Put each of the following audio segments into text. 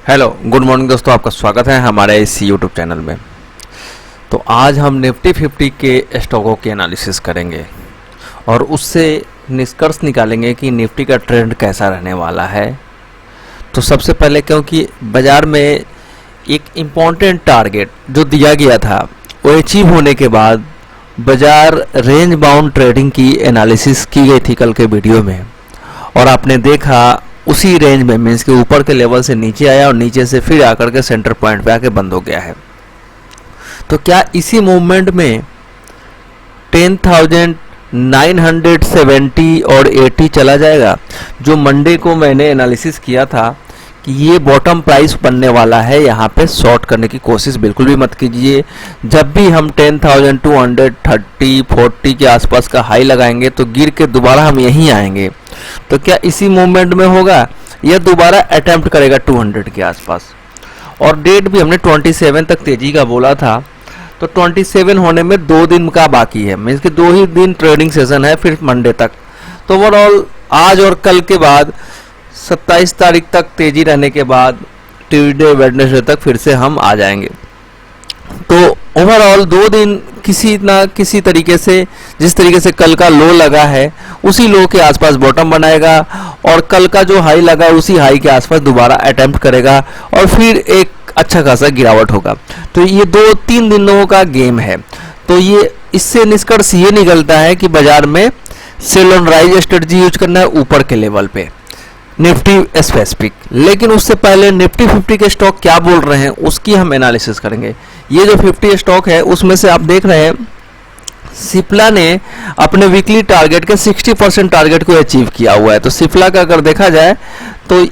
Hello good morning दोस्तों, आपका स्वागत है हमारे इस यूट्यूब चैनल में। तो आज हम निफ्टी 50 के स्टॉकों की एनालिसिस करेंगे और उससे निष्कर्ष निकालेंगे कि निफ्टी का ट्रेंड कैसा रहने वाला है। तो सबसे पहले क्योंकि बाज़ार में एक इम्पॉर्टेंट टारगेट जो दिया गया था वो अचीव होने के बाद बाज़ार रेंज बाउंड ट्रेडिंग की एनालिसिस की गई थी कल के वीडियो में, और आपने देखा उसी रेंज में मीन्स के ऊपर के लेवल से नीचे आया और नीचे से फिर आकर के सेंटर पॉइंट पे आके बंद हो गया है। तो क्या इसी मूवमेंट में 10,970 और 80 चला जाएगा? जो मंडे को मैंने एनालिसिस किया था कि ये बॉटम प्राइस बनने वाला है, यहाँ पे शॉर्ट करने की कोशिश बिल्कुल भी मत कीजिए। जब भी हम 10,230 40 के आसपास का हाई लगाएंगे तो गिर के दोबारा हम यहीं आएंगे। तो क्या इसी मूवमेंट में होगा या दोबारा अटेम्प्ट करेगा 200 के आसपास? और डेट भी हमने 27 तक तेजी का बोला था, तो 27 होने में 2 दिन का बाकी है, मीन्स कि 2 ही दिन ट्रेडिंग सेशन है फिर मंडे तक। तो ओवरऑल आज और कल के बाद 27 तारीख तक तेजी रहने के बाद ट्यूसडे वेडनेसडे तक फिर से हम आ जाएंगे। तो ओवरऑल 2 दिन किसी ना किसी तरीके से, जिस तरीके से कल का लो लगा है उसी लो के आसपास बॉटम बनाएगा और कल का जो हाई लगा उसी हाई के आसपास दोबारा अटेम्प्ट करेगा और फिर एक अच्छा खासा गिरावट होगा। तो ये 2-3 दिनों का गेम है। तो ये इससे निष्कर्ष ये निकलता है कि बाजार में sell on rise strategy use करना है ऊपर के लेवल पे, निफ्टी स्पेसिफिक। लेकिन उससे पहले निफ्टी 50 के स्टॉक क्या बोल रहे हैं उसकी हम एनालिसिस करेंगे। ये जो 50 स्टॉक है उसमें से आप देख रहे हैं सिप्ला ने अपने वीकली टारगेट के 60% टारगेट को अचीव किया हुआ है। तो सिप्ला का अगर देखा जाए तो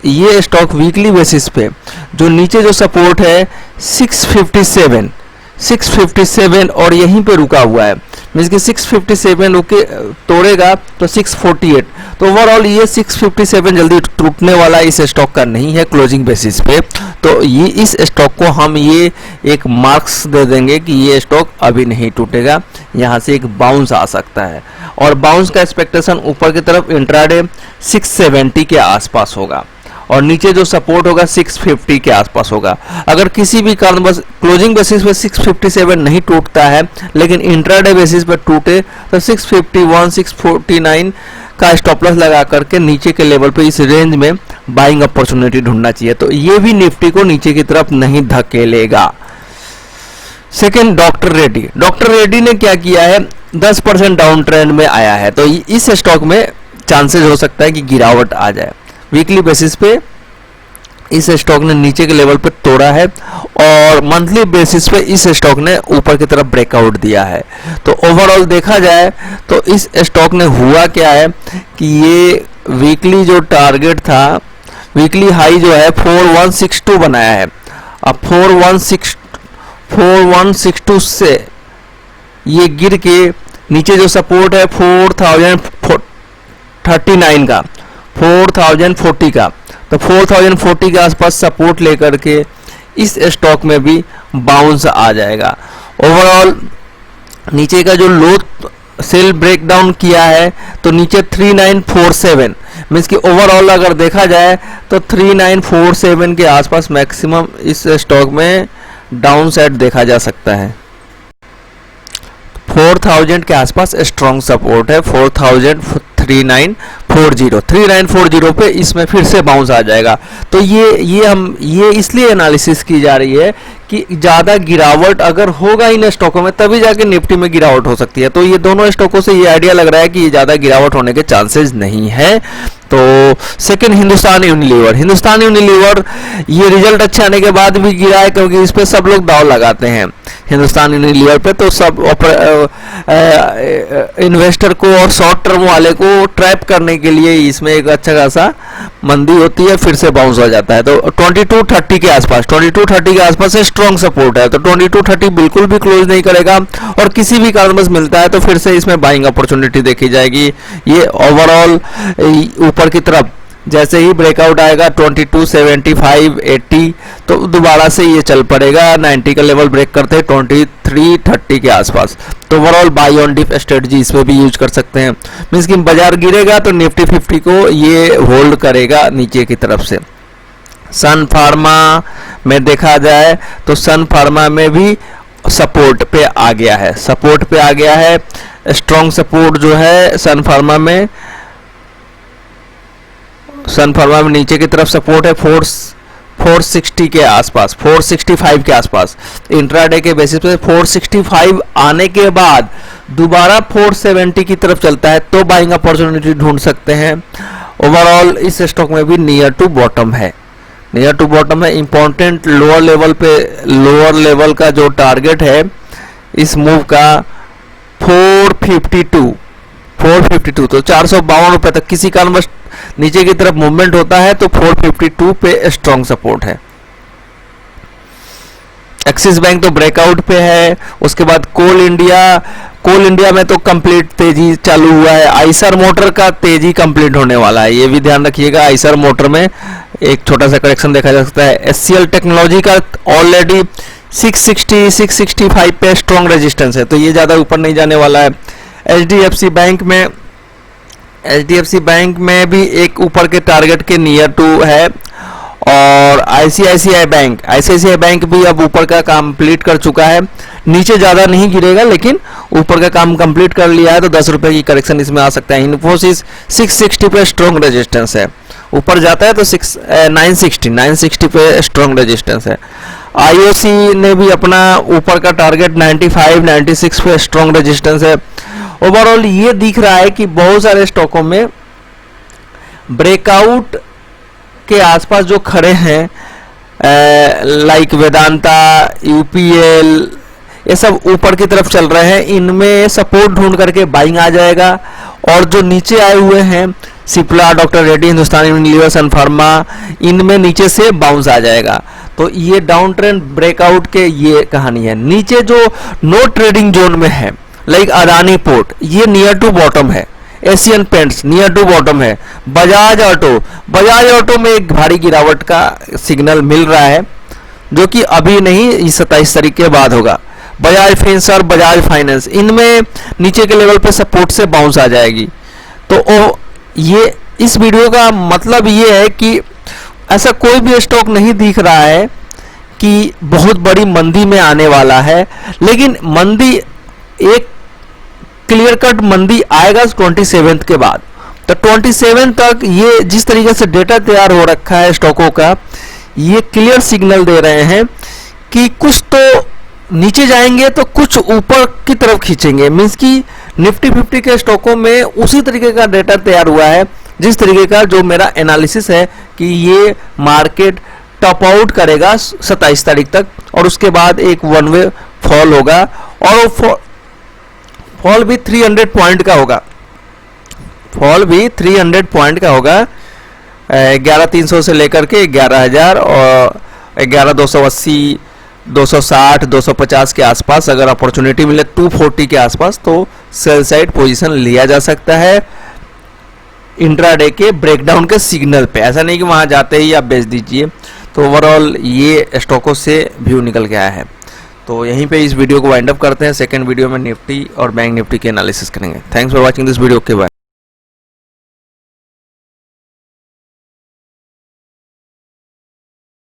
ये स्टॉक वीकली बेसिस पे जो नीचे जो सपोर्ट है 657 और यहीं पे रुका हुआ है, मीन्स कि 657 रुके तोड़ेगा तो 648। तो ओवरऑल ये 657 जल्दी टूटने वाला इस स्टॉक का नहीं है क्लोजिंग बेसिस पे। तो ये इस स्टॉक को हम ये एक मार्क्स दे देंगे कि ये स्टॉक अभी नहीं टूटेगा, यहाँ से एक बाउंस आ सकता है और बाउंस का एक्सपेक्टेशन ऊपर की तरफ इंट्राडे 670 के आसपास होगा और नीचे जो सपोर्ट होगा 650 के आसपास होगा। अगर किसी भी कारण बस क्लोजिंग बेसिस पे 657 नहीं टूटता है लेकिन इंट्राडे बेसिस पे टूटे तो 651 649 का स्टॉप लॉस लगा करके नीचे के लेवल पे इस रेंज में बाइंग अपॉर्चुनिटी ढूंढना चाहिए। तो ये भी निफ्टी को नीचे की तरफ नहीं धकेलेगा। सेकेंड, डॉक्टर रेड्डी ने क्या किया है, 10% डाउन ट्रेंड में आया है। तो इस स्टॉक में चांसेस हो सकता है कि गिरावट आ जाए। वीकली बेसिस पे इस स्टॉक ने नीचे के लेवल पे तोड़ा है और मंथली बेसिस पे इस स्टॉक ने ऊपर की तरफ ब्रेकआउट दिया है। तो ओवरऑल देखा जाए तो इस स्टॉक ने हुआ क्या है कि ये वीकली जो टारगेट था, वीकली हाई जो है 4162 बनाया है। अब 4162 से ये गिर के नीचे जो सपोर्ट है 4039 का, 4040 का, तो 4040 के आसपास सपोर्ट लेकर के इस स्टॉक में भी बाउंस आ जाएगा। ओवरऑल नीचे का जो लो सेल ब्रेकडाउन किया है तो नीचे 3947, मीन्स कि ओवरऑल अगर देखा जाए तो 3947 के आसपास मैक्सिमम इस स्टॉक में डाउन साइड देखा जा सकता है। 4000 के आसपास स्ट्रॉन्ग सपोर्ट है, 3940 पे इसमें फिर से बाउंस आ जाएगा। तो ये इसलिए एनालिसिस की जा रही है कि ज़्यादा गिरावट अगर होगा इन स्टॉकों में तभी जाके निफ्टी में गिरावट हो सकती है। तो ये दोनों स्टॉकों से ये आइडिया लग रहा है कि ये ज़्यादा गिरावट होने के चांसेस नहीं है। तो सेकंड, हिंदुस्तान यूनिलीवर ये रिजल्ट अच्छे आने के बाद भी गिरा है क्योंकि इस पे सब लोग दाव लगाते हैं हिंदुस्तान यूनिलीवर पे। तो सब इन्वेस्टर को और शॉर्ट टर्म वाले को ट्रैप करने के लिए इसमें एक अच्छा खासा मंदी होती है, फिर से बाउंस हो जाता है। तो 2230 के आसपास से स्ट्रॉन्ग सपोर्ट है। तो 2230 बिल्कुल भी क्लोज नहीं करेगा और किसी भी कारणवश मिलता है तो फिर से इसमें बाइंग अपॉर्चुनिटी देखी जाएगी। ये ओवरऑल ऊपर की तरफ जैसे ही ब्रेकआउट आएगा 2275 80 तो दोबारा से ये चल पड़ेगा 90 का लेवल ब्रेक करते हैं 2330 के आसपास। तो overall buy on dip strategy इसमें भी यूज कर सकते हैं। मीन्स कि बाजार गिरेगा तो निफ्टी 50 को ये होल्ड करेगा नीचे की तरफ से। सन फार्मा में देखा जाए तो सन फार्मा में भी सपोर्ट पे आ गया है, सपोर्ट पे आ गया है। स्ट्रॉन्ग सपोर्ट जो है सन फार्मा में नीचे की तरफ सपोर्ट है 460 के आसपास, 465 के आसपास। इंट्राडे के बेसिस पे 465 आने के बाद दोबारा 470 की तरफ चलता है तो बाइंग अपॉर्चुनिटी ढूंढ सकते हैं। ओवरऑल इस स्टॉक में भी नियर टू बॉटम है, नियर टू बॉटम है। इंपॉर्टेंट लोअर लेवल का जो टारगेट है इस मूव का 452, तो 452 रुपए तक किसी कारणवश नीचे की तरफ मूवमेंट होता है तो 452 पे स्ट्रॉन्ग सपोर्ट है। एक्सिस बैंक तो ब्रेकआउट पे है। उसके बाद कोल इंडिया में तो कंप्लीट तेजी चालू हुआ है। आइसर मोटर का तेजी कंप्लीट होने वाला है, ये भी ध्यान रखिएगा। आइसर मोटर में एक छोटा सा करेक्शन देखा जा सकता है। एचसीएल टेक्नोलॉजी का ऑलरेडी 665 पे स्ट्रॉन्ग रेजिस्टेंस है तो ये ज्यादा ऊपर नहीं जाने वाला है। एचडीएफसी बैंक में भी एक ऊपर के टारगेट के नियर टू है। और आईसीआईसीआई बैंक भी अब ऊपर का कंप्लीट कर चुका है, नीचे ज्यादा नहीं गिरेगा लेकिन ऊपर का काम कंप्लीट कर लिया है तो 10 रुपए की करेक्शन इसमें आ सकता है। इन्फोसिस 660 पे स्ट्रॉन्ग रेजिस्टेंस है, ऊपर जाता है तो 960 पे स्ट्रॉन्ग रेजिस्टेंस है। आईओसी ने भी अपना ऊपर का टारगेट 96 पे स्ट्रॉन्ग रेजिस्टेंस है। ओवरऑल ये दिख रहा है कि बहुत सारे स्टॉकों में ब्रेकआउट के आसपास जो खड़े हैं लाइक वेदांता, यूपीएल, ये सब ऊपर की तरफ चल रहे हैं। इनमें सपोर्ट ढूंढ करके बाइंग आ जाएगा। और जो नीचे आए हुए हैं सिप्ला, डॉक्टर रेड्डी, हिंदुस्तान यूनिलीवर, सन फार्मा, इनमें नीचे से बाउंस आ जाएगा। तो ये डाउन ट्रेंड ब्रेकआउट के ये कहानी है। नीचे जो नो ट्रेडिंग जोन में है लाइक अदानी पोर्ट, ये नियर टू बॉटम है। Asian paints near to bottom है। बजाज ऑटो में एक भारी गिरावट का सिग्नल मिल रहा है जो कि अभी नहीं, 27 तारीख के बाद होगा। बजाज फिंस और बजाज फाइनेंस, इनमें नीचे के लेवल पे सपोर्ट से बाउंस आ जाएगी। तो ये इस वीडियो का मतलब ये है कि ऐसा कोई भी स्टॉक नहीं दिख रहा है कि बहुत बड़ी मंदी में आने वाला है, लेकिन मंदी एक क्लियर कट मंदी आएगा 27 के बाद। तो 27 तक ये जिस तरीके से डेटा तैयार हो रखा है स्टॉकों का, ये क्लियर सिग्नल दे रहे हैं कि कुछ तो नीचे जाएंगे तो कुछ ऊपर की तरफ खींचेंगे। मींस कि निफ्टी 50 के स्टॉकों में उसी तरीके का डेटा तैयार हुआ है जिस तरीके का जो मेरा एनालिसिस है कि ये मार्केट टॉप आउट करेगा 27 तारीख तक और उसके बाद एक वन वे फॉल होगा और वो फॉल भी 300 पॉइंट का होगा। फॉल भी 300 पॉइंट का होगा। 11,300 से लेकर के 11,000 और 11,280, 260, 250 के आसपास अगर अपॉर्चुनिटी मिले 240 के आसपास तो सेल साइड पोजीशन लिया जा सकता है इंट्राडे के ब्रेकडाउन के सिग्नल पे। ऐसा नहीं कि वहां जाते ही आप बेच दीजिए। तो ओवरऑल ये स्टॉकों से व्यू निकल के आया है। तो यहीं पे इस वीडियो को वाइंड अप करते हैं। सेकंड वीडियो में निफ्टी और बैंक निफ्टी के एनालिसिस करेंगे। Thanks for watching this video. Okay bye.